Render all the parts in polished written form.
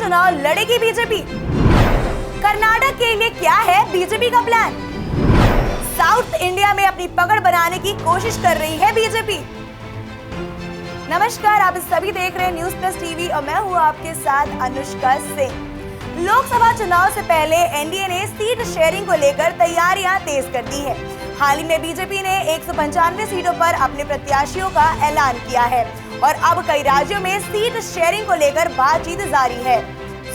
चुनाव लड़ेगी बीजेपी। कर्नाटक के लिए क्या है बीजेपी का प्लान? साउथ इंडिया में अपनी पकड़ बनाने की कोशिश कर रही है बीजेपी। नमस्कार, आप सभी देख रहे हैं न्यूज़ प्लस टीवी और मैं हूँ आपके साथ अनुष्का सिंह। लोकसभा चुनाव से पहले एनडीए ने सीट शेयरिंग को लेकर तैयारियां तेज कर दी है। हाल ही में बीजेपी ने 195 सीटों पर अपने प्रत्याशियों का ऐलान किया है और अब कई राज्यों में सीट शेयरिंग को लेकर बातचीत जारी है।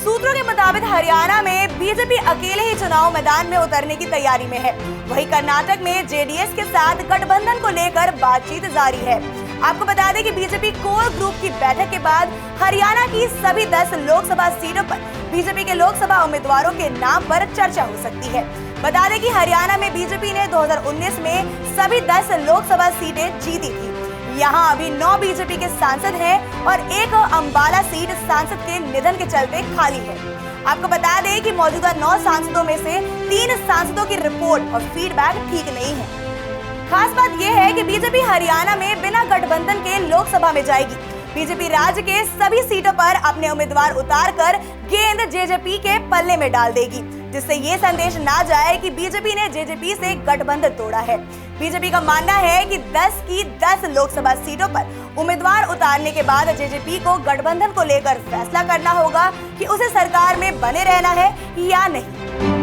सूत्रों के मुताबिक हरियाणा में बीजेपी अकेले ही चुनाव मैदान में उतरने की तैयारी में है। वहीं कर्नाटक में जेडीएस के साथ गठबंधन को लेकर बातचीत जारी है। आपको बता दें कि बीजेपी कोर ग्रुप की बैठक के बाद हरियाणा की सभी 10 लोकसभा सीटों पर बीजेपी के लोकसभा उम्मीदवारों के नाम पर चर्चा हो सकती है। बता दें कि हरियाणा में बीजेपी ने 2019 में सभी 10 लोकसभा सीटें जीती थी। यहाँ अभी 9 बीजेपी के सांसद हैं और एक अंबाला सीट सांसद के निधन के चलते खाली है। आपको बता दें कि मौजूदा 9 सांसदों में से 3 सांसदों की रिपोर्ट और फीडबैक ठीक नहीं है। खास बात यह है कि बीजेपी हरियाणा में बिना गठबंधन के लोकसभा में जाएगी। बीजेपी राज्य के सभी सीटों पर अपने उम्मीदवार उतारकर गेंद जेजेपी के पल्ले में डाल देगी, जिससे ये संदेश ना जाए कि बीजेपी ने जेजेपी से गठबंधन तोड़ा है। बीजेपी का मानना है कि 10 की 10 लोकसभा सीटों पर उम्मीदवार उतारने के बाद जेजेपी को गठबंधन को लेकर फैसला करना होगा कि उसे सरकार में बने रहना है या नहीं।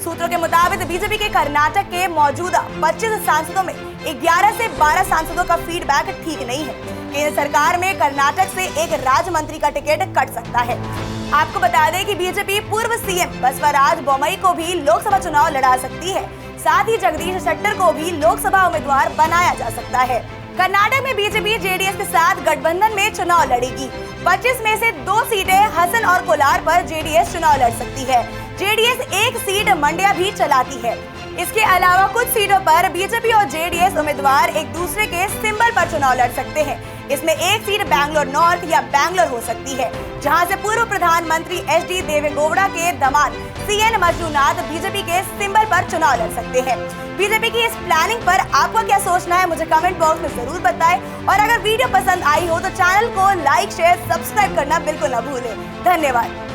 सूत्रों के मुताबिक बीजेपी के कर्नाटक के मौजूदा 25 सांसदों में 11 से 12 सांसदों का फीडबैक ठीक नहीं है। केंद्र सरकार में कर्नाटक से एक राज्य मंत्री का टिकट कट सकता है। आपको बता दें कि बीजेपी पूर्व सीएम बसवराज बोम्मई को भी लोकसभा चुनाव लड़ा सकती है। साथ ही जगदीश शेट्टर को भी लोकसभा उम्मीदवार बनाया जा सकता है। कर्नाटक में बीजेपी जेडीएस के साथ गठबंधन में चुनाव लड़ेगी। 25 में से 2 सीटें हसन और कोलार पर जेडीएस चुनाव लड़ सकती है। जेडीएस एक सीट मंड्या भी चलाती है। इसके अलावा कुछ सीटों पर बीजेपी और जेडीएस उम्मीदवार एक दूसरे के सिंबल पर चुनाव लड़ सकते हैं। इसमें एक सीट बैंगलोर नॉर्थ या बैंगलोर हो सकती है, जहां से पूर्व प्रधानमंत्री एचडी देवेगौड़ा के दामाद सीएन मंजुनाथ बीजेपी के सिंबल पर चुनाव लड़ सकते हैं। बीजेपी की इस प्लानिंग पर आपका क्या सोचना है, मुझे कमेंट बॉक्स में जरूर बताएं। और अगर वीडियो पसंद आई हो तो चैनल को लाइक, शेयर, सब्सक्राइब करना बिल्कुल न भूलें। धन्यवाद।